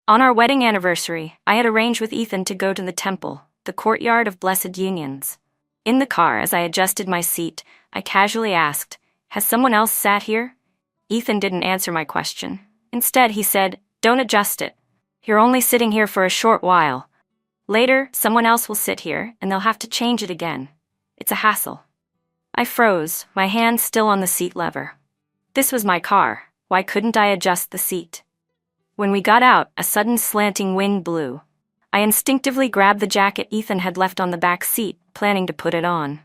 On our wedding anniversary, I had arranged with Ethan to go to the temple, the courtyard of Blessed Unions. In the car, as I adjusted my seat, I casually asked, "Has someone else sat here?" Ethan didn't answer my question. Instead, he said, "Don't adjust it. You're only sitting here for a short while. Later, someone else will sit here, and they'll have to change it again. It's a hassle." I froze, my hand still on the seat lever. This was my car. Why couldn't I adjust the seat? When we got out, a sudden slanting wind blew. I instinctively grabbed the jacket Ethan had left on the back seat, planning to put it on.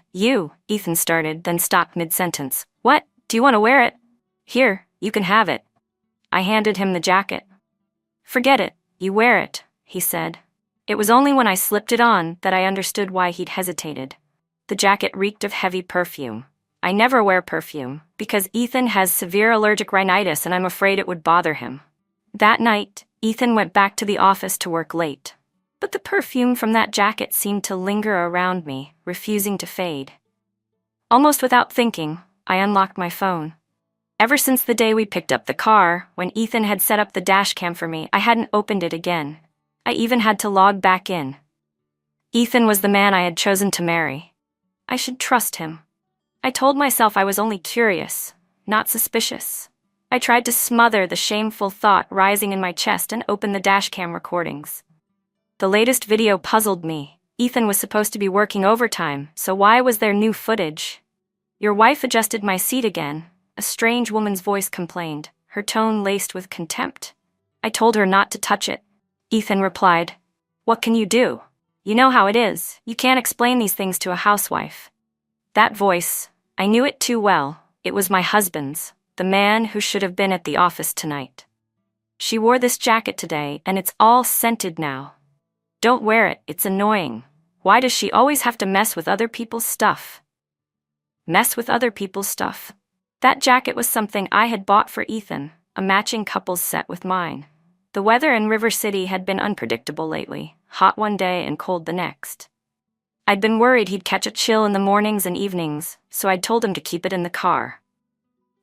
Ethan started, then stopped mid-sentence. "What? Do you want to wear it?" "Here, you can have it." I handed him the jacket. "Forget it, you wear it," he said. It was only when I slipped it on that I understood why he'd hesitated. The jacket reeked of heavy perfume. I never wear perfume, because Ethan has severe allergic rhinitis and I'm afraid it would bother him. That night, Ethan went back to the office to work late. But the perfume from that jacket seemed to linger around me, refusing to fade. Almost without thinking, I unlocked my phone. Ever since the day we picked up the car, when Ethan had set up the dashcam for me, I hadn't opened it again. I even had to log back in. Ethan was the man I had chosen to marry. I should trust him. I told myself I was only curious, not suspicious. I tried to smother the shameful thought rising in my chest and open the dashcam recordings. The latest video puzzled me. Ethan was supposed to be working overtime, so why was there new footage? "Your wife adjusted my seat again," a strange woman's voice complained, her tone laced with contempt. "I told her not to touch it." Ethan replied, "What can you do? You know how it is. You can't explain these things to a housewife." That voice, I knew it too well. It was my husband's, the man who should have been at the office tonight. "She wore this jacket today, and it's all scented now." "Don't wear it, it's annoying. Why does she always have to mess with other people's stuff?" Mess with other people's stuff. That jacket was something I had bought for Ethan, a matching couple's set with mine. The weather in River City had been unpredictable lately, hot one day and cold the next. I'd been worried he'd catch a chill in the mornings and evenings, so I'd told him to keep it in the car.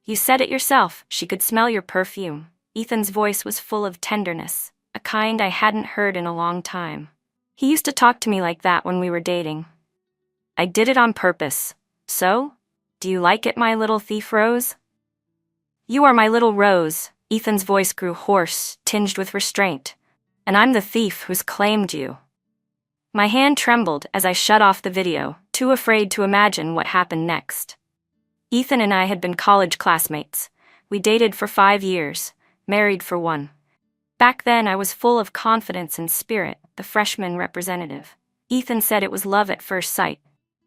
"You said it yourself, she could smell your perfume." Ethan's voice was full of tenderness, a kind I hadn't heard in a long time. He used to talk to me like that when we were dating. "I did it on purpose. So? Do you like it, my little thief rose?" "You are my little rose," Ethan's voice grew hoarse, tinged with restraint. "And I'm the thief who's claimed you." My hand trembled as I shut off the video, too afraid to imagine what happened next. Ethan and I had been college classmates. We dated for 5 years, married for 1. Back then I was full of confidence and spirit, the freshman representative. Ethan said it was love at first sight.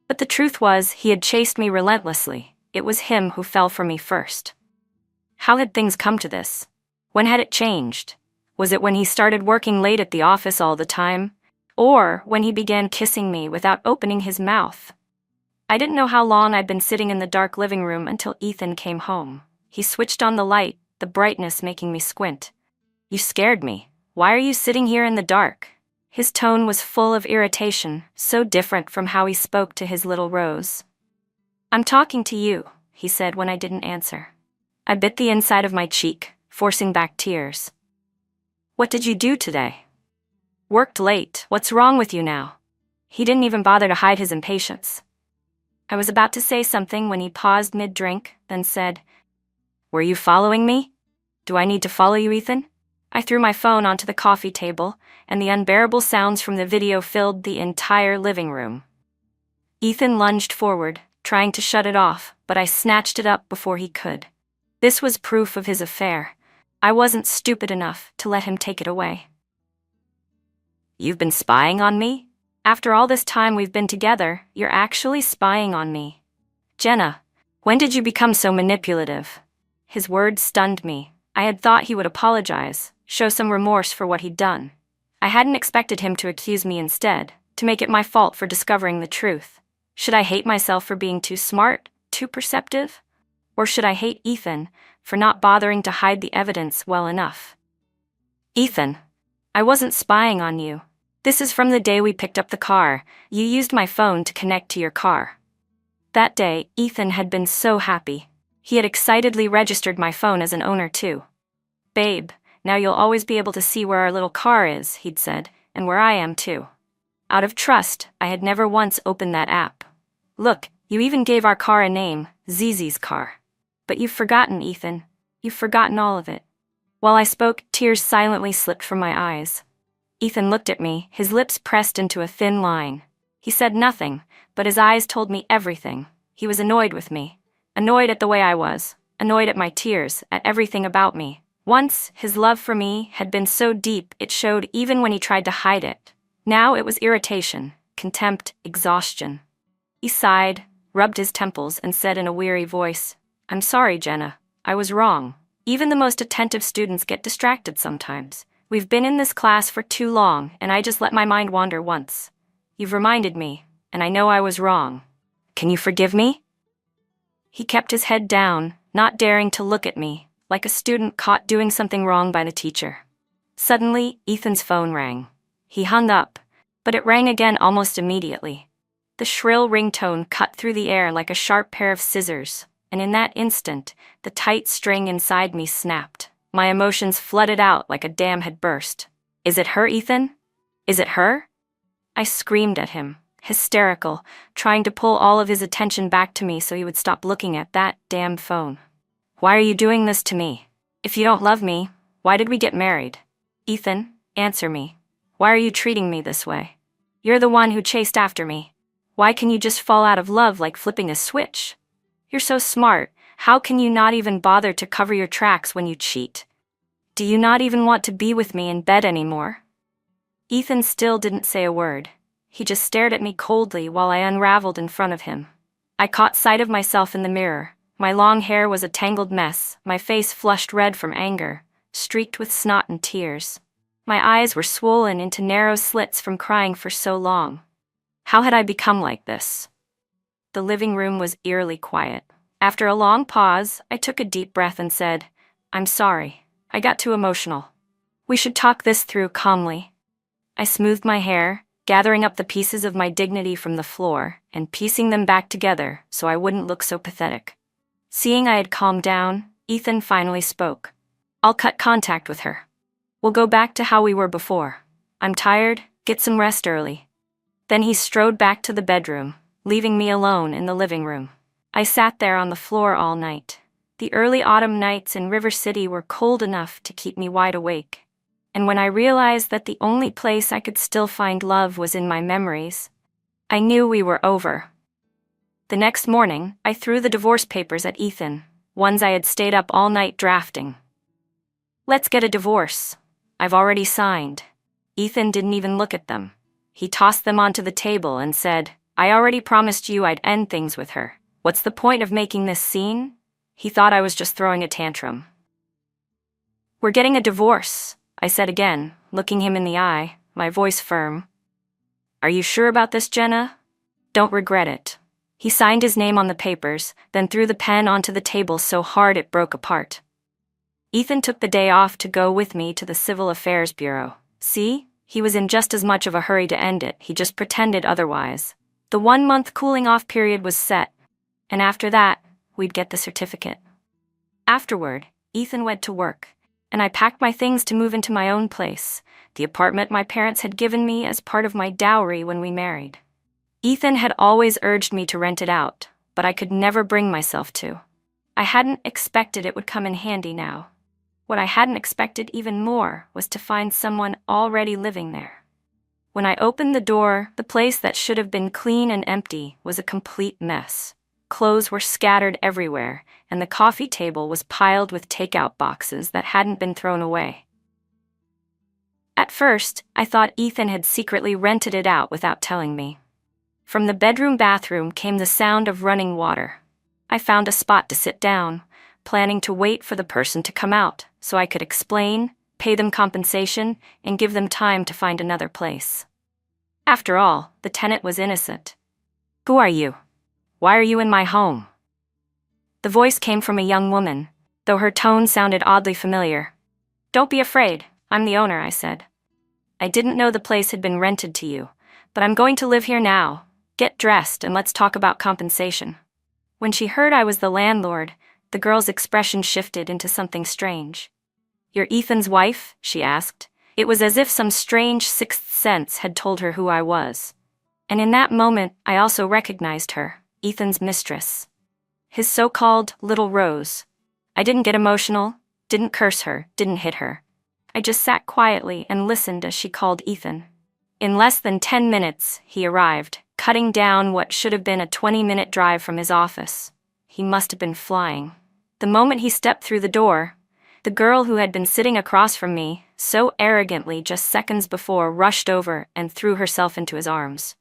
But the truth was, he had chased me relentlessly. It was him who fell for me first. How had things come to this? When had it changed? Was it when he started working late at the office all the time? Or when he began kissing me without opening his mouth? I didn't know how long I'd been sitting in the dark living room until Ethan came home. He switched on the light, the brightness making me squint. "You scared me. Why are you sitting here in the dark?" His tone was full of irritation, so different from how he spoke to his little Rose. "I'm talking to you," he said when I didn't answer. I bit the inside of my cheek, forcing back tears. "What did you do today?" "Worked late. What's wrong with you now?" He didn't even bother to hide his impatience. I was about to say something when he paused mid-drink, then said, "Were you following me?" "Do I need to follow you, Ethan?" I threw my phone onto the coffee table, and the unbearable sounds from the video filled the entire living room. Ethan lunged forward, trying to shut it off, but I snatched it up before he could. This was proof of his affair. I wasn't stupid enough to let him take it away. "You've been spying on me? After all this time we've been together, you're actually spying on me. Jenna, when did you become so manipulative?" His words stunned me. I had thought he would apologize, show some remorse for what he'd done. I hadn't expected him to accuse me instead, to make it my fault for discovering the truth. Should I hate myself for being too smart, too perceptive? Or should I hate Ethan for not bothering to hide the evidence well enough? "Ethan, I wasn't spying on you. This is from the day we picked up the car. You used my phone to connect to your car." That day, Ethan had been so happy. He had excitedly registered my phone as an owner too. "Babe, Now you'll always be able to see where our little car is, he'd said, and where I am too. Out of trust, I had never once opened that app. Look, you even gave our car a name, Zizi's car. But you've forgotten, Ethan. You've forgotten all of it. While I spoke, tears silently slipped from my eyes. Ethan looked at me, his lips pressed into a thin line. He said nothing, but his eyes told me everything. He was annoyed with me. Annoyed at the way I was. Annoyed at my tears, at everything about me. Once, his love for me had been so deep it showed even when he tried to hide it. Now it was irritation, contempt, exhaustion. He sighed, rubbed his temples, and said in a weary voice, "I'm sorry, Jenna. I was wrong. Even the most attentive students get distracted sometimes. We've been in this class for too long, and I just let my mind wander once. You've reminded me, and I know I was wrong. Can you forgive me?" He kept his head down, not daring to look at me, like a student caught doing something wrong by the teacher. Suddenly, Ethan's phone rang. He hung up, but it rang again almost immediately. The shrill ringtone cut through the air like a sharp pair of scissors, and in that instant, the tight string inside me snapped. My emotions flooded out like a dam had burst. "Is it her, Ethan? Is it her?" I screamed at him, hysterical, trying to pull all of his attention back to me so he would stop looking at that damn phone. "Why are you doing this to me? If you don't love me, why did we get married? Ethan, answer me. Why are you treating me this way? You're the one who chased after me. Why can you just fall out of love like flipping a switch? You're so smart. How can you not even bother to cover your tracks when you cheat? Do you not even want to be with me in bed anymore?" Ethan still didn't say a word. He just stared at me coldly while I unraveled in front of him. I caught sight of myself in the mirror. My long hair was a tangled mess, my face flushed red from anger, streaked with snot and tears. My eyes were swollen into narrow slits from crying for so long. How had I become like this? The living room was eerily quiet. After a long pause, I took a deep breath and said, "I'm sorry. I got too emotional. We should talk this through calmly." I smoothed my hair, gathering up the pieces of my dignity from the floor and piecing them back together so I wouldn't look so pathetic. Seeing I had calmed down, Ethan finally spoke. "I'll cut contact with her. We'll go back to how we were before. I'm tired, get some rest early." Then he strode back to the bedroom, leaving me alone in the living room. I sat there on the floor all night. The early autumn nights in River City were cold enough to keep me wide awake. And when I realized that the only place I could still find love was in my memories, I knew we were over. The next morning, I threw the divorce papers at Ethan, ones I had stayed up all night drafting. "Let's get a divorce. I've already signed." Ethan didn't even look at them. He tossed them onto the table and said, "I already promised you I'd end things with her. What's the point of making this scene?" He thought I was just throwing a tantrum. "We're getting a divorce," I said again, looking him in the eye, my voice firm. "Are you sure about this, Jenna? Don't regret it." He signed his name on the papers, then threw the pen onto the table so hard it broke apart. Ethan took the day off to go with me to the Civil Affairs Bureau. See? He was in just as much of a hurry to end it, he just pretended otherwise. The 1-month cooling-off period was set, and after that, we'd get the certificate. Afterward, Ethan went to work, and I packed my things to move into my own place, the apartment my parents had given me as part of my dowry when we married. Ethan had always urged me to rent it out, but I could never bring myself to. I hadn't expected it would come in handy now. What I hadn't expected even more was to find someone already living there. When I opened the door, the place that should have been clean and empty was a complete mess. Clothes were scattered everywhere, and the coffee table was piled with takeout boxes that hadn't been thrown away. At first, I thought Ethan had secretly rented it out without telling me. From the bedroom bathroom came the sound of running water. I found a spot to sit down, planning to wait for the person to come out so I could explain, pay them compensation, and give them time to find another place. After all, the tenant was innocent. "Who are you? Why are you in my home?" The voice came from a young woman, though her tone sounded oddly familiar. "Don't be afraid, I'm the owner," I said. "I didn't know the place had been rented to you, but I'm going to live here now. Get dressed and let's talk about compensation." When she heard I was the landlord, the girl's expression shifted into something strange. "You're Ethan's wife?" she asked. It was as if some strange sixth sense had told her who I was. And in that moment, I also recognized her, Ethan's mistress. His so-called little Rose. I didn't get emotional, didn't curse her, didn't hit her. I just sat quietly and listened as she called Ethan. In less than 10 minutes, he arrived, cutting down what should have been a 20-minute drive from his office. He must have been flying. The moment he stepped through the door, the girl who had been sitting across from me, so arrogantly just seconds before, rushed over and threw herself into his arms.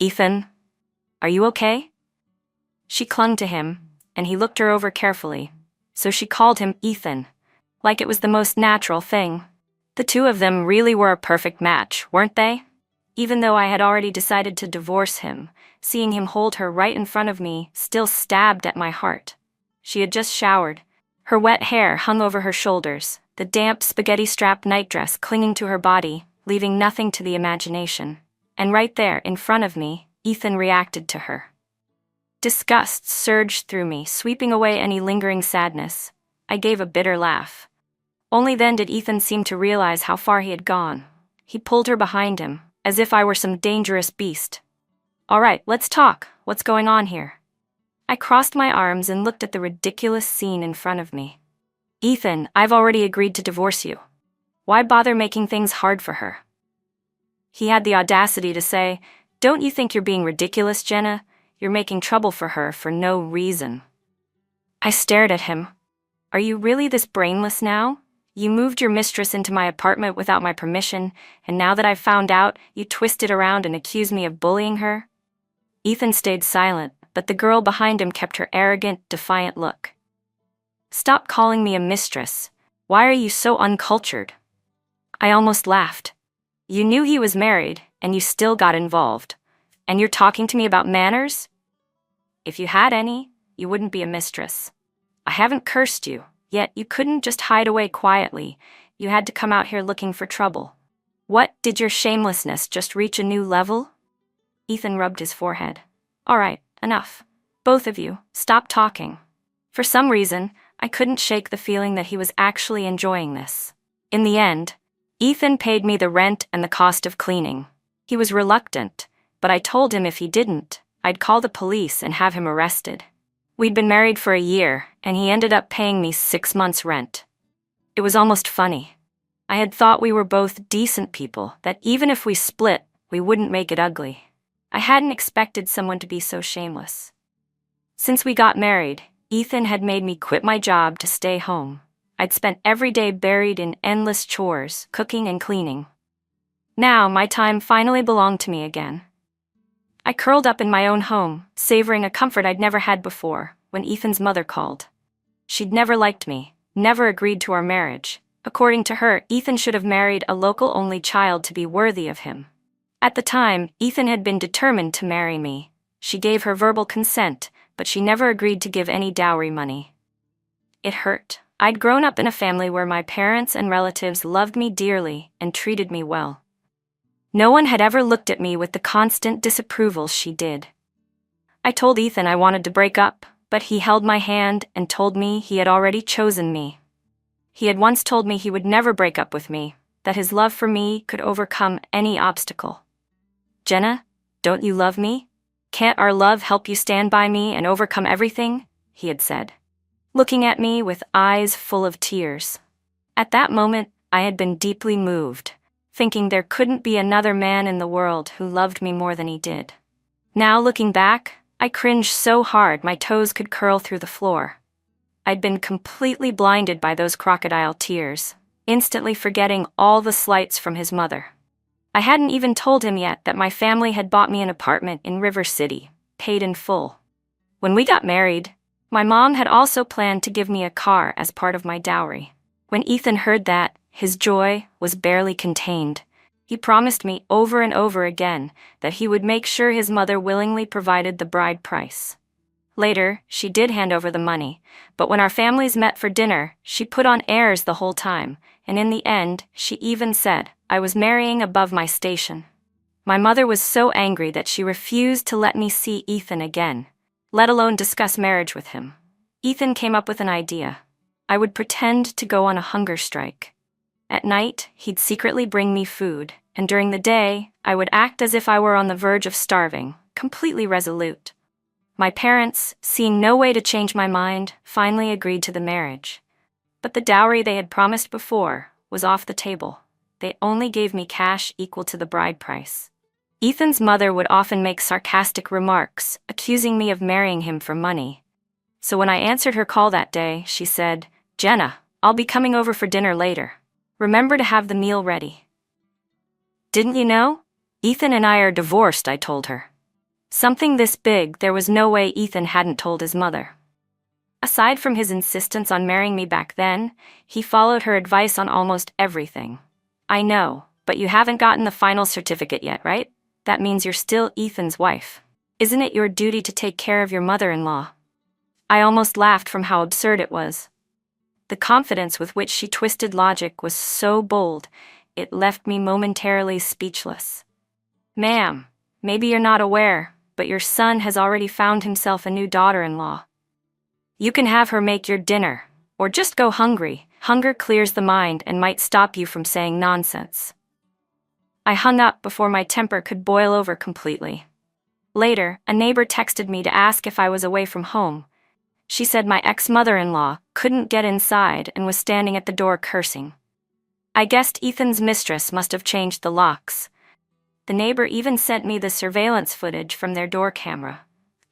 "Ethan, are you okay?" She clung to him, and he looked her over carefully. So she called him Ethan, like it was the most natural thing. The two of them really were a perfect match, weren't they? Even though I had already decided to divorce him, seeing him hold her right in front of me still stabbed at my heart. She had just showered. Her wet hair hung over her shoulders, the damp spaghetti-strap nightdress clinging to her body, leaving nothing to the imagination. And right there, in front of me, Ethan reacted to her. Disgust surged through me, sweeping away any lingering sadness. I gave a bitter laugh. Only then did Ethan seem to realize how far he had gone. He pulled her behind him, as if I were some dangerous beast. "All right, let's talk. What's going on here?" I crossed my arms and looked at the ridiculous scene in front of me. "Ethan, I've already agreed to divorce you. Why bother making things hard for her?" He had the audacity to say, "Don't you think you're being ridiculous, Jenna? You're making trouble for her for no reason." I stared at him. "Are you really this brainless now? You moved your mistress into my apartment without my permission, and now that I've found out, you twist it around and accuse me of bullying her?" Ethan stayed silent, but the girl behind him kept her arrogant, defiant look. "Stop calling me a mistress. Why are you so uncultured?" I almost laughed. "You knew he was married, and you still got involved. And you're talking to me about manners? If you had any, you wouldn't be a mistress. I haven't cursed you, yet you couldn't just hide away quietly. You had to come out here looking for trouble. What, did your shamelessness just reach a new level?" Ethan rubbed his forehead. "All right, enough. Both of you, stop talking." For some reason, I couldn't shake the feeling that he was actually enjoying this. In the end, Ethan paid me the rent and the cost of cleaning. He was reluctant, but I told him if he didn't, I'd call the police and have him arrested. We'd been married for a year, and he ended up paying me 6 months' rent. It was almost funny. I had thought we were both decent people, that even if we split, we wouldn't make it ugly. I hadn't expected someone to be so shameless. Since we got married, Ethan had made me quit my job to stay home. I'd spent every day buried in endless chores, cooking and cleaning. Now my time finally belonged to me again. I curled up in my own home, savoring a comfort I'd never had before, when Ethan's mother called. She'd never liked me, never agreed to our marriage. According to her, Ethan should have married a local only child to be worthy of him. At the time, Ethan had been determined to marry me. She gave her verbal consent, but she never agreed to give any dowry money. It hurt. I'd grown up in a family where my parents and relatives loved me dearly and treated me well. No one had ever looked at me with the constant disapproval she did. I told Ethan I wanted to break up, but he held my hand and told me he had already chosen me. He had once told me he would never break up with me, that his love for me could overcome any obstacle. "Jenna, don't you love me? Can't our love help you stand by me and overcome everything?" he had said, looking at me with eyes full of tears. At that moment, I had been deeply moved, thinking there couldn't be another man in the world who loved me more than he did. Now looking back, I cringed so hard my toes could curl through the floor. I'd been completely blinded by those crocodile tears, instantly forgetting all the slights from his mother. I hadn't even told him yet that my family had bought me an apartment in River City, paid in full. When we got married, my mom had also planned to give me a car as part of my dowry. When Ethan heard that, his joy was barely contained. He promised me over and over again that he would make sure his mother willingly provided the bride price. Later, she did hand over the money, but when our families met for dinner, she put on airs the whole time, and in the end, she even said I was marrying above my station. My mother was so angry that she refused to let me see Ethan again, let alone discuss marriage with him. Ethan came up with an idea. I would pretend to go on a hunger strike. At night, he'd secretly bring me food, and during the day, I would act as if I were on the verge of starving, completely resolute. My parents, seeing no way to change my mind, finally agreed to the marriage. But the dowry they had promised before was off the table. They only gave me cash equal to the bride price. Ethan's mother would often make sarcastic remarks, accusing me of marrying him for money. So when I answered her call that day, she said, "Jenna, I'll be coming over for dinner later. Remember to have the meal ready." "Didn't you know? Ethan and I are divorced," I told her. Something this big, there was no way Ethan hadn't told his mother. Aside from his insistence on marrying me back then, he followed her advice on almost everything. "I know, but you haven't gotten the final certificate yet, right? That means you're still Ethan's wife. Isn't it your duty to take care of your mother-in-law?" I almost laughed from how absurd it was. The confidence with which she twisted logic was so bold, it left me momentarily speechless. "Ma'am, maybe you're not aware, but your son has already found himself a new daughter-in-law. You can have her make your dinner, or just go hungry. Hunger clears the mind and might stop you from saying nonsense." I hung up before my temper could boil over completely. Later, a neighbor texted me to ask if I was away from home. She said my ex-mother-in-law couldn't get inside and was standing at the door cursing. I guessed Ethan's mistress must have changed the locks. The neighbor even sent me the surveillance footage from their door camera.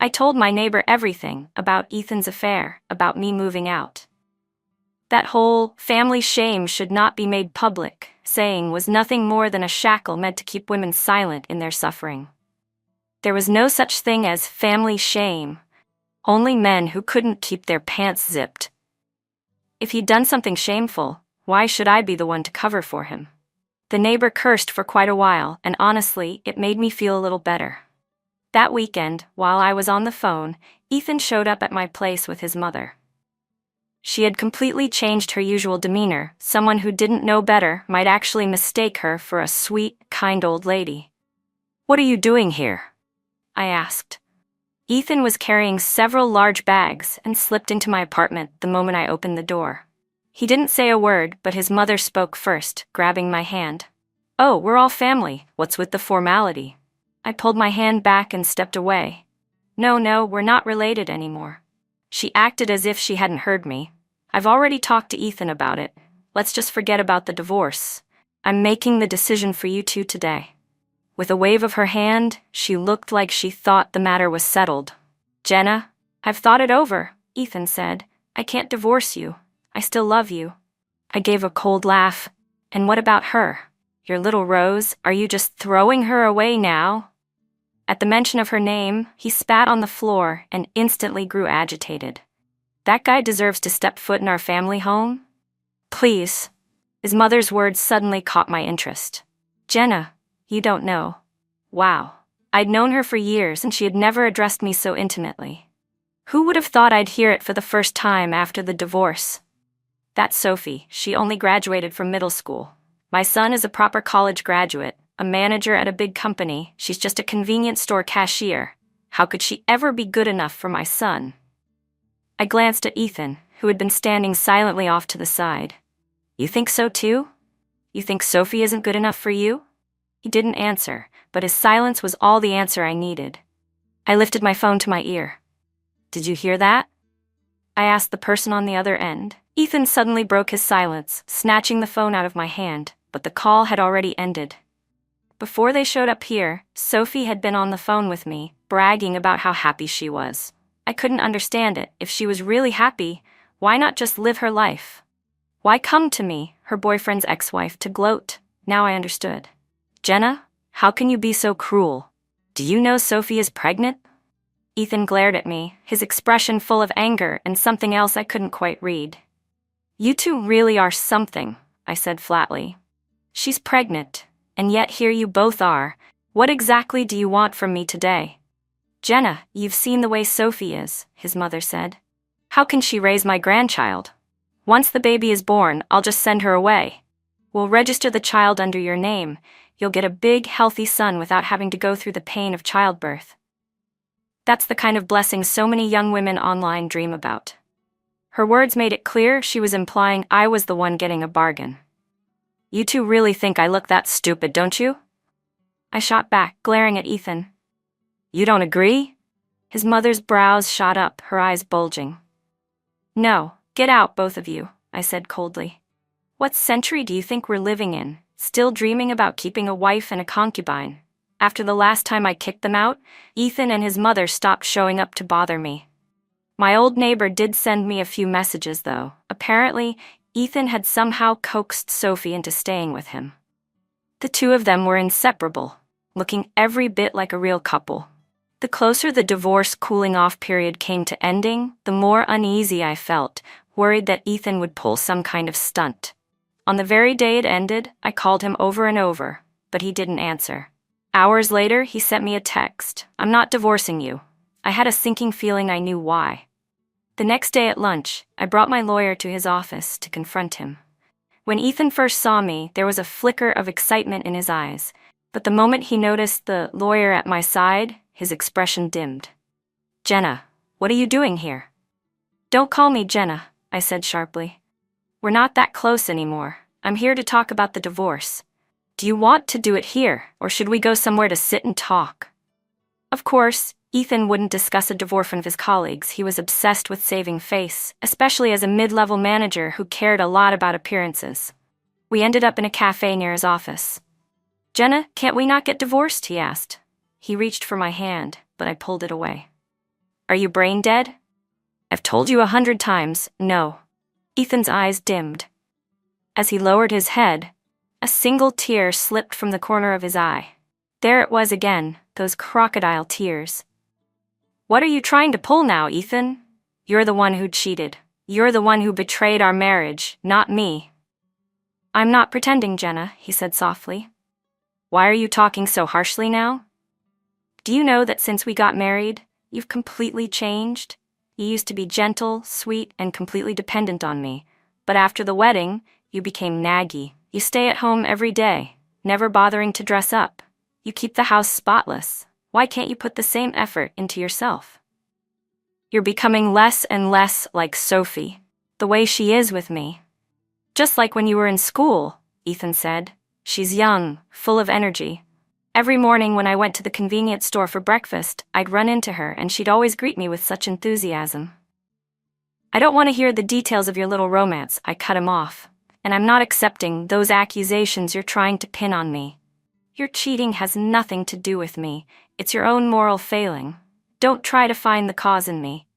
I told my neighbor everything about Ethan's affair, about me moving out. That whole family shame should not be made public saying was nothing more than a shackle meant to keep women silent in their suffering. There was no such thing as family shame, only men who couldn't keep their pants zipped. If he'd done something shameful, why should I be the one to cover for him? The neighbor cursed for quite a while, and honestly, it made me feel a little better. That weekend, while I was on the phone, Ethan showed up at my place with his mother. She had completely changed her usual demeanor. Someone who didn't know better might actually mistake her for a sweet, kind old lady. "What are you doing here?" I asked. Ethan was carrying several large bags and slipped into my apartment the moment I opened the door. He didn't say a word, but his mother spoke first, grabbing my hand. "Oh, we're all family. What's with the formality?" I pulled my hand back and stepped away. No, we're not related anymore." She acted as if she hadn't heard me. "I've already talked to Ethan about it. Let's just forget about the divorce. I'm making the decision for you two today." With a wave of her hand, she looked like she thought the matter was settled. "Jenna, I've thought it over," Ethan said. "I can't divorce you. I still love you." I gave a cold laugh. "And what about her? Your little Rose, are you just throwing her away now?" At the mention of her name, he spat on the floor and instantly grew agitated. "That guy deserves to step foot in our family home? Please." His mother's words suddenly caught my interest. "Jenna, you don't know." Wow. I'd known her for years and she had never addressed me so intimately. Who would have thought I'd hear it for the first time after the divorce? "That's Sophie. She only graduated from middle school. My son is a proper college graduate, a manager at a big company. She's just a convenience store cashier. How could she ever be good enough for my son?" I glanced at Ethan, who had been standing silently off to the side. "You think so too? You think Sophie isn't good enough for you?" He didn't answer, but his silence was all the answer I needed. I lifted my phone to my ear. "Did you hear that?" I asked the person on the other end. Ethan suddenly broke his silence, snatching the phone out of my hand, but the call had already ended. Before they showed up here, Sophie had been on the phone with me, bragging about how happy she was. I couldn't understand it. If she was really happy, why not just live her life? Why come to me, her boyfriend's ex-wife, to gloat? Now I understood. "Jenna, how can you be so cruel? Do you know Sophie is pregnant?" Ethan glared at me, his expression full of anger and something else I couldn't quite read. "You two really are something," I said flatly. "She's pregnant, and yet here you both are. What exactly do you want from me today?" "Jenna, you've seen the way Sophie is," his mother said. "How can she raise my grandchild? Once the baby is born, I'll just send her away. We'll register the child under your name. You'll get a big, healthy son without having to go through the pain of childbirth. That's the kind of blessing so many young women online dream about." Her words made it clear she was implying I was the one getting a bargain. You two really think I look that stupid, don't you? I shot back, glaring at Ethan. You don't agree? His mother's brows shot up, her eyes bulging. No, get out, both of you, I said coldly. What century do you think we're living in, still dreaming about keeping a wife and a concubine? After the last time I kicked them out, Ethan and his mother stopped showing up to bother me. My old neighbor did send me a few messages, though. Apparently, Ethan had somehow coaxed Sophie into staying with him. The two of them were inseparable, looking every bit like a real couple. The closer the divorce cooling-off period came to ending, the more uneasy I felt, worried that Ethan would pull some kind of stunt. On the very day it ended, I called him over and over, but he didn't answer. Hours later, he sent me a text. I'm not divorcing you. I had a sinking feeling I knew why. The next day at lunch, I brought my lawyer to his office to confront him. When Ethan first saw me, there was a flicker of excitement in his eyes, but the moment he noticed the lawyer at my side, his expression dimmed. Jenna, what are you doing here? Don't call me Jenna, I said sharply. We're not that close anymore. I'm here to talk about the divorce. Do you want to do it here, or should we go somewhere to sit and talk? Of course, Ethan wouldn't discuss a divorce with his colleagues. He was obsessed with saving face, especially as a mid-level manager who cared a lot about appearances. We ended up in a cafe near his office. Jenna, can't we not get divorced? He asked. He reached for my hand, but I pulled it away. Are you brain dead? I've told you 100 times, no. Ethan's eyes dimmed. As he lowered his head, a single tear slipped from the corner of his eye. There it was again, those crocodile tears. What are you trying to pull now, Ethan? You're the one who cheated. You're the one who betrayed our marriage, not me. I'm not pretending, Jenna, he said softly. Why are you talking so harshly now? Do you know that since we got married, you've completely changed? You used to be gentle, sweet, and completely dependent on me. But after the wedding, you became naggy. You stay at home every day, never bothering to dress up. You keep the house spotless. Why can't you put the same effort into yourself? You're becoming less and less like Sophie, the way she is with me. Just like when you were in school, Ethan said. She's young, full of energy. Every morning when I went to the convenience store for breakfast, I'd run into her and she'd always greet me with such enthusiasm. I don't want to hear the details of your little romance, I cut him off. And I'm not accepting those accusations you're trying to pin on me. Your cheating has nothing to do with me. It's your own moral failing. Don't try to find the cause in me.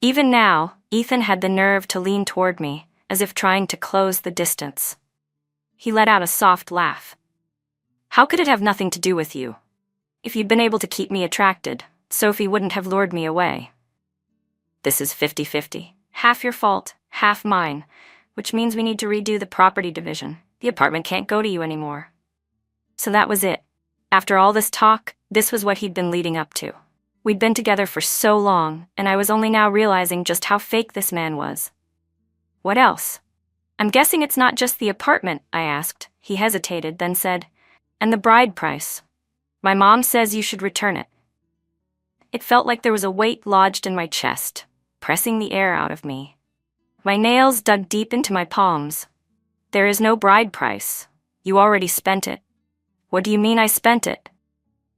Even now, Ethan had the nerve to lean toward me, as if trying to close the distance. He let out a soft laugh. How could it have nothing to do with you? If you'd been able to keep me attracted, Sophie wouldn't have lured me away. This is 50-50. Half your fault, half mine, which means we need to redo the property division. The apartment can't go to you anymore. So that was it. After all this talk, this was what he'd been leading up to. We'd been together for so long, and I was only now realizing just how fake this man was. What else? I'm guessing it's not just the apartment, I asked. He hesitated, then said, and the bride price. My mom says you should return it. It felt like there was a weight lodged in my chest, pressing the air out of me. My nails dug deep into my palms. There is no bride price. You already spent it. What do you mean I spent it?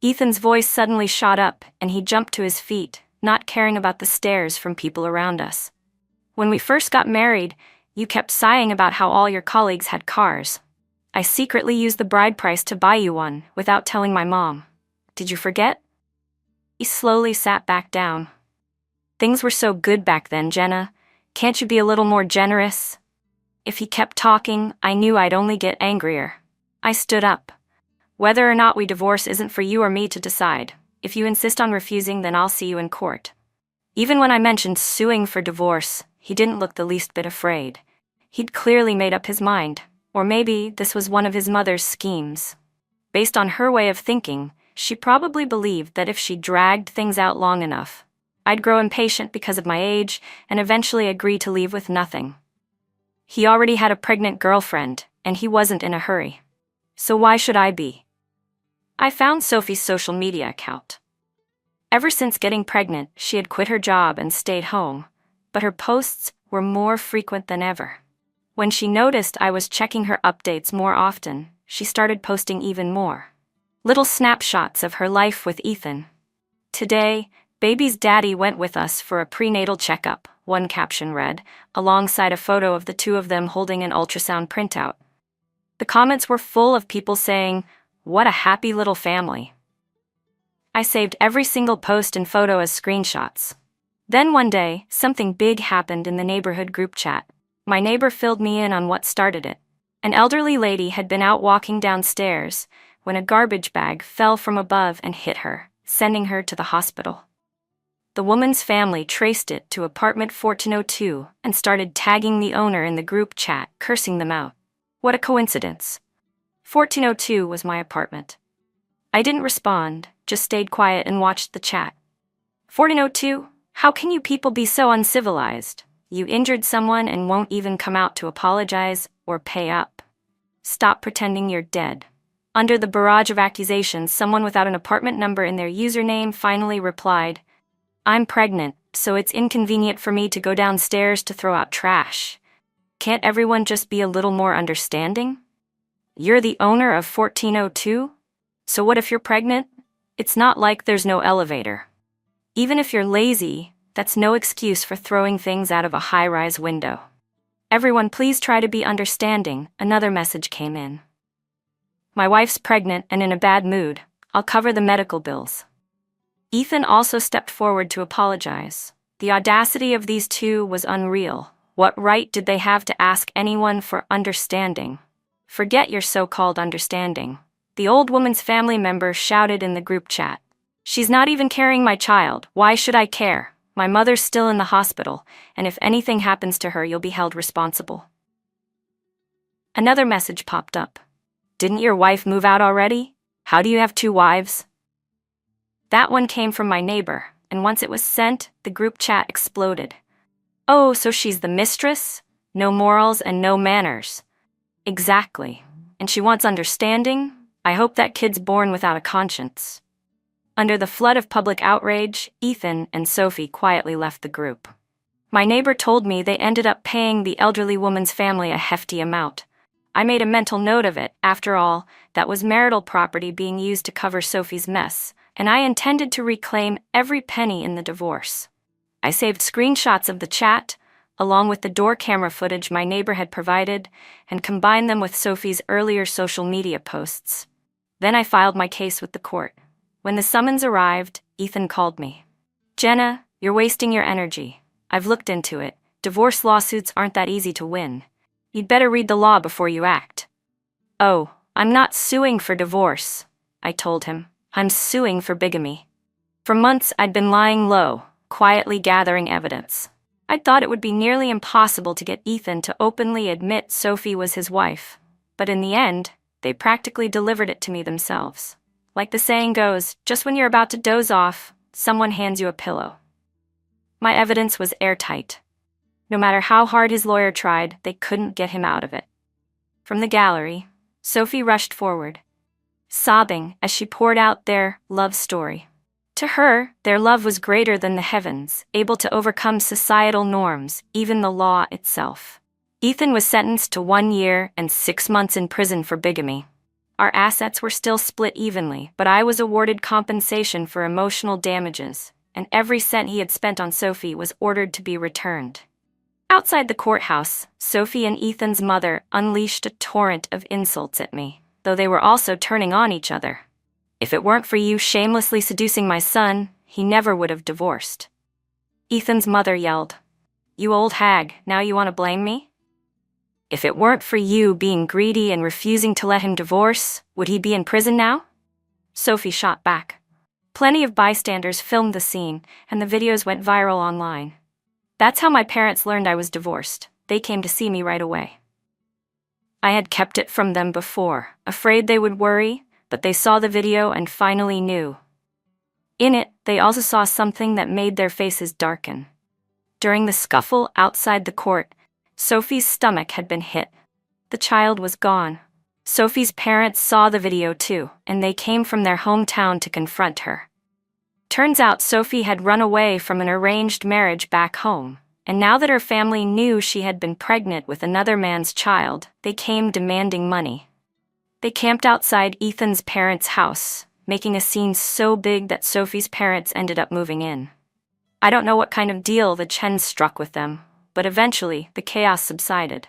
Ethan's voice suddenly shot up, and he jumped to his feet, not caring about the stares from people around us. When we first got married, you kept sighing about how all your colleagues had cars. I secretly used the bride price to buy you one, without telling my mom. Did you forget? He slowly sat back down. Things were so good back then, Jenna. Can't you be a little more generous? If he kept talking, I knew I'd only get angrier. I stood up. Whether or not we divorce isn't for you or me to decide. If you insist on refusing, then I'll see you in court. Even when I mentioned suing for divorce, he didn't look the least bit afraid. He'd clearly made up his mind. Or maybe this was one of his mother's schemes. Based on her way of thinking, she probably believed that if she dragged things out long enough, I'd grow impatient because of my age and eventually agree to leave with nothing. He already had a pregnant girlfriend, and he wasn't in a hurry. So why should I be? I found Sophie's social media account. Ever since getting pregnant, she had quit her job and stayed home, but her posts were more frequent than ever. When she noticed I was checking her updates more often, she started posting even more. Little snapshots of her life with Ethan. "Today, baby's daddy went with us for a prenatal checkup," one caption read, alongside a photo of the two of them holding an ultrasound printout. The comments were full of people saying, "What a happy little family." I saved every single post and photo as screenshots. Then one day, something big happened in the neighborhood group chat. My neighbor filled me in on what started it. An elderly lady had been out walking downstairs when a garbage bag fell from above and hit her, sending her to the hospital. The woman's family traced it to apartment 1402 and started tagging the owner in the group chat, cursing them out. What a coincidence. 1402 was my apartment. I didn't respond, just stayed quiet and watched the chat. 1402, how can you people be so uncivilized? You injured someone and won't even come out to apologize or pay up. Stop pretending you're dead. Under the barrage of accusations, someone without an apartment number in their username finally replied, "I'm pregnant, so it's inconvenient for me to go downstairs to throw out trash. Can't everyone just be a little more understanding? You're the owner of 1402? So what if you're pregnant? It's not like there's no elevator. Even if you're lazy, that's no excuse for throwing things out of a high-rise window. Everyone please try to be understanding," another message came in. "My wife's pregnant and in a bad mood. I'll cover the medical bills." Ethan also stepped forward to apologize. The audacity of these two was unreal. What right did they have to ask anyone for understanding? Forget your so-called understanding. The old woman's family member shouted in the group chat. "She's not even carrying my child. Why should I care? My mother's still in the hospital, and if anything happens to her, you'll be held responsible." Another message popped up. "Didn't your wife move out already? How do you have two wives?" That one came from my neighbor, and once it was sent, the group chat exploded. "Oh, so she's the mistress? No morals and no manners." Exactly. And she wants understanding? I hope that kid's born without a conscience. Under the flood of public outrage, Ethan and Sophie quietly left the group. My neighbor told me they ended up paying the elderly woman's family a hefty amount. I made a mental note of it. After all, that was marital property being used to cover Sophie's mess, and I intended to reclaim every penny in the divorce. I saved screenshots of the chat, along with the door camera footage my neighbor had provided, and combined them with Sophie's earlier social media posts. Then I filed my case with the court. When the summons arrived, Ethan called me. "Jenna, you're wasting your energy. I've looked into it. Divorce lawsuits aren't that easy to win. You'd better read the law before you act." "Oh, I'm not suing for divorce," I told him. "I'm suing for bigamy." For months I'd been lying low, quietly gathering evidence. I'd thought it would be nearly impossible to get Ethan to openly admit Sophie was his wife. But in the end, they practically delivered it to me themselves. Like the saying goes, just when you're about to doze off, someone hands you a pillow. My evidence was airtight. No matter how hard his lawyer tried, they couldn't get him out of it. From the gallery, Sophie rushed forward, sobbing as she poured out their love story. To her, their love was greater than the heavens, able to overcome societal norms, even the law itself. Ethan was sentenced to 1 year and 6 months in prison for bigamy. Our assets were still split evenly, but I was awarded compensation for emotional damages, and every cent he had spent on Sophie was ordered to be returned. Outside the courthouse, Sophie and Ethan's mother unleashed a torrent of insults at me, though they were also turning on each other. "If it weren't for you shamelessly seducing my son, he never would have divorced." Ethan's mother yelled, "You old hag, now you want to blame me? If it weren't for you being greedy and refusing to let him divorce, would he be in prison now?" Sophie shot back. Plenty of bystanders filmed the scene, and the videos went viral online. That's how my parents learned I was divorced. They came to see me right away. I had kept it from them before, afraid they would worry, but they saw the video and finally knew. In it, they also saw something that made their faces darken. During the scuffle outside the court, Sophie's stomach had been hit. The child was gone. Sophie's parents saw the video too, and they came from their hometown to confront her. Turns out Sophie had run away from an arranged marriage back home. And now that her family knew she had been pregnant with another man's child, they came demanding money. They camped outside Ethan's parents' house, making a scene so big that Sophie's parents ended up moving in. I don't know what kind of deal the Chens struck with them, but eventually the chaos subsided.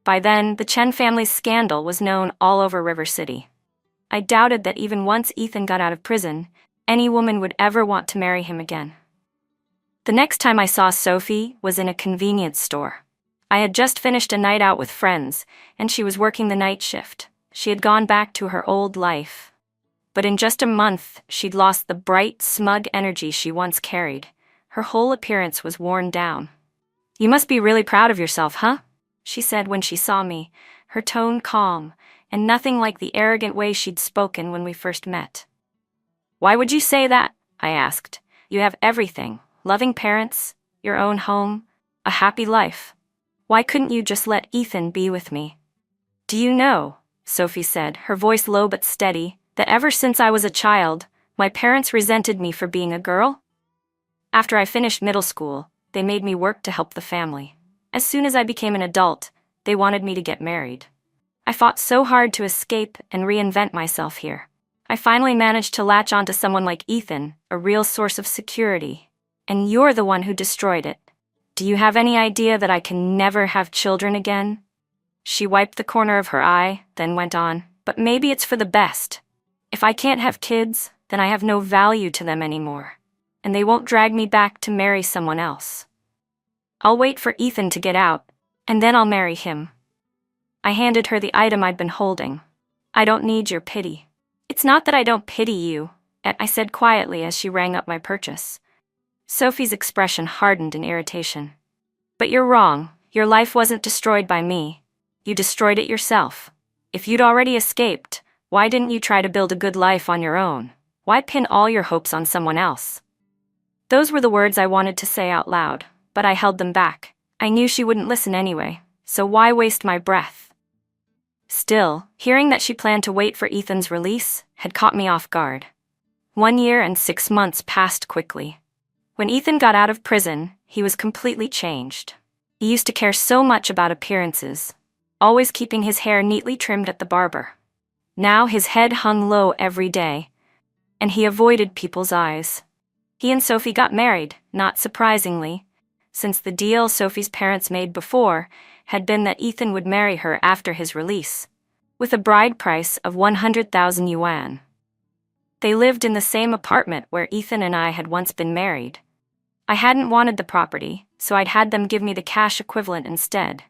By then, the Chen family's scandal was known all over River City. I doubted that even once Ethan got out of prison, any woman would ever want to marry him again. The next time I saw Sophie was in a convenience store. I had just finished a night out with friends, and she was working the night shift. She had gone back to her old life. But in just a month, she'd lost the bright, smug energy she once carried. Her whole appearance was worn down. "You must be really proud of yourself, huh?" she said when she saw me, her tone calm, and nothing like the arrogant way she'd spoken when we first met. "Why would you say that?" I asked. "You have everything. Loving parents, your own home, a happy life. Why couldn't you just let Ethan be with me?" "Do you know," Sophie said, her voice low but steady, "that ever since I was a child, my parents resented me for being a girl? After I finished middle school, they made me work to help the family. As soon as I became an adult, they wanted me to get married. I fought so hard to escape and reinvent myself here. I finally managed to latch onto someone like Ethan, a real source of security. And you're the one who destroyed it. Do you have any idea that I can never have children again?" She wiped the corner of her eye, then went on, "But maybe it's for the best. If I can't have kids, then I have no value to them anymore. And they won't drag me back to marry someone else. I'll wait for Ethan to get out, and then I'll marry him." I handed her the item I'd been holding. "I don't need your pity." "It's not that I don't pity you," I said quietly as she rang up my purchase. Sophie's expression hardened in irritation. "But you're wrong. Your life wasn't destroyed by me. You destroyed it yourself. If you'd already escaped, why didn't you try to build a good life on your own? Why pin all your hopes on someone else?" Those were the words I wanted to say out loud, but I held them back. I knew she wouldn't listen anyway, so why waste my breath? Still, hearing that she planned to wait for Ethan's release had caught me off guard. 1 year and 6 months passed quickly. When Ethan got out of prison, he was completely changed. He used to care so much about appearances, always keeping his hair neatly trimmed at the barber. Now his head hung low every day, and he avoided people's eyes. He and Sophie got married, not surprisingly, since the deal Sophie's parents made before had been that Ethan would marry her after his release, with a bride price of 100,000 yuan. They lived in the same apartment where Ethan and I had once been married. I hadn't wanted the property, so I'd had them give me the cash equivalent instead.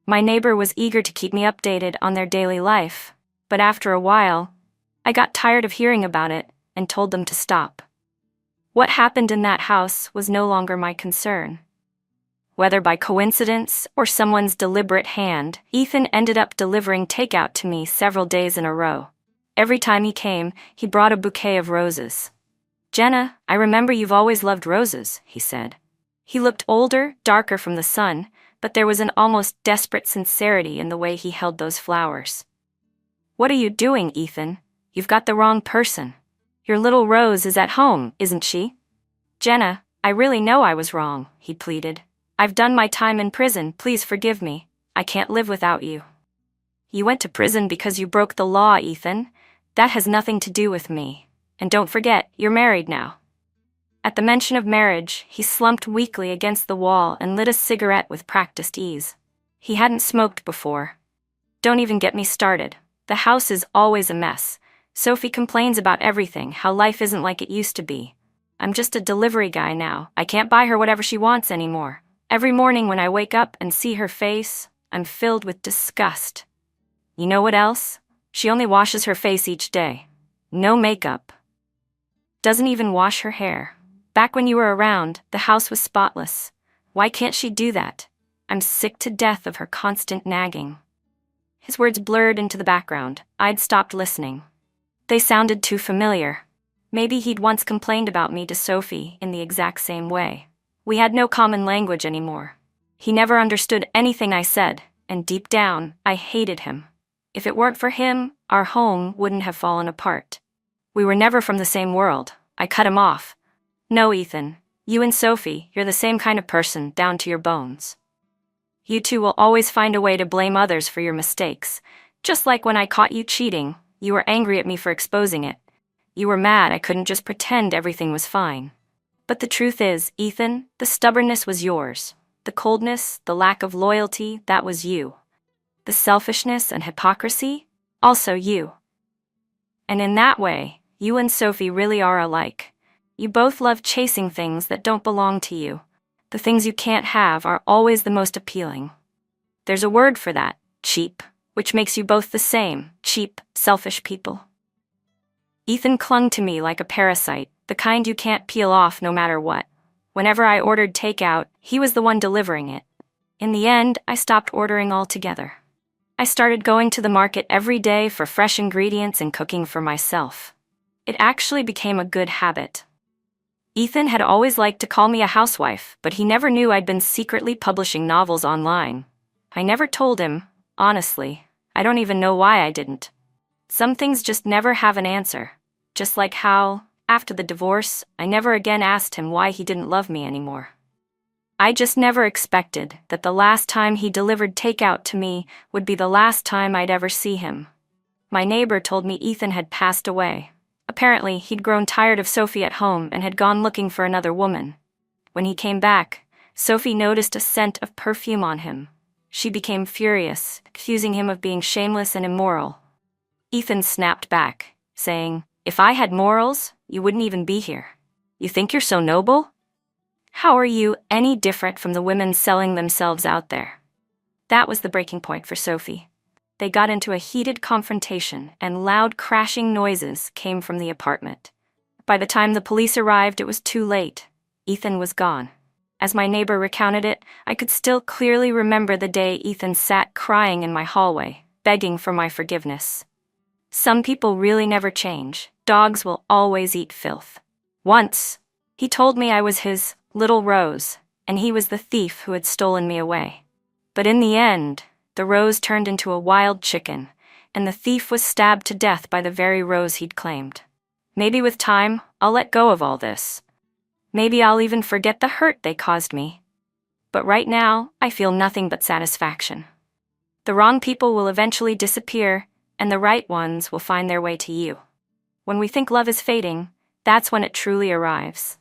My neighbor was eager to keep me updated on their daily life, but after a while, I got tired of hearing about it and told them to stop. What happened in that house was no longer my concern. Whether by coincidence or someone's deliberate hand, Ethan ended up delivering takeout to me several days in a row. Every time he came, he brought a bouquet of roses. "Jenna, I remember you've always loved roses," he said. He looked older, darker from the sun, but there was an almost desperate sincerity in the way he held those flowers. "What are you doing, Ethan? You've got the wrong person. Your little Rose is at home, isn't she?" "Jenna, I really know I was wrong," he pleaded. "I've done my time in prison, please forgive me. I can't live without you." "You went to prison because you broke the law, Ethan. That has nothing to do with me. And don't forget, you're married now." At the mention of marriage, he slumped weakly against the wall and lit a cigarette with practiced ease. He hadn't smoked before. "Don't even get me started. The house is always a mess. Sophie complains about everything, how life isn't like it used to be. I'm just a delivery guy now. I can't buy her whatever she wants anymore. Every morning when I wake up and see her face, I'm filled with disgust. You know what else? She only washes her face each day. No makeup. Doesn't even wash her hair. Back when you were around, the house was spotless. Why can't she do that? I'm sick to death of her constant nagging." His words blurred into the background. I'd stopped listening. They sounded too familiar. Maybe he'd once complained about me to Sophie in the exact same way. We had no common language anymore. He never understood anything I said, and deep down, I hated him. If it weren't for him, our home wouldn't have fallen apart. We were never from the same world. I cut him off. "No, Ethan. You and Sophie, you're the same kind of person, down to your bones. You two will always find a way to blame others for your mistakes. Just like when I caught you cheating, you were angry at me for exposing it. You were mad I couldn't just pretend everything was fine. But the truth is, Ethan, the stubbornness was yours. The coldness, the lack of loyalty, that was you. The selfishness and hypocrisy, also you. And in that way, you and Sophie really are alike. You both love chasing things that don't belong to you. The things you can't have are always the most appealing. There's a word for that, cheap, which makes you both the same, cheap, selfish people. Ethan clung to me like a parasite, the kind you can't peel off no matter what. Whenever I ordered takeout, he was the one delivering it. In the end, I stopped ordering altogether. I started going to the market every day for fresh ingredients and cooking for myself. It actually became a good habit. Ethan had always liked to call me a housewife, but he never knew I'd been secretly publishing novels online. I never told him, honestly. I don't even know why I didn't. Some things just never have an answer. Just like how, after the divorce, I never again asked him why he didn't love me anymore. I just never expected that the last time he delivered takeout to me would be the last time I'd ever see him. My neighbor told me Ethan had passed away. Apparently, he'd grown tired of Sophie at home and had gone looking for another woman. When he came back, Sophie noticed a scent of perfume on him. She became furious, accusing him of being shameless and immoral. Ethan snapped back, saying, "If I had morals, you wouldn't even be here. You think you're so noble? How are you any different from the women selling themselves out there?" That was the breaking point for Sophie. They got into a heated confrontation, and loud crashing noises came from the apartment. By the time the police arrived, it was too late. Ethan was gone. As my neighbor recounted it, I could still clearly remember the day Ethan sat crying in my hallway, begging for my forgiveness. Some people really never change. Dogs will always eat filth. Once, he told me I was his little rose, and he was the thief who had stolen me away. But in the end, the rose turned into a wild chicken, and the thief was stabbed to death by the very rose he'd claimed. Maybe with time, I'll let go of all this. Maybe I'll even forget the hurt they caused me. But right now, I feel nothing but satisfaction. The wrong people will eventually disappear, and the right ones will find their way to you. When we think love is fading, that's when it truly arrives.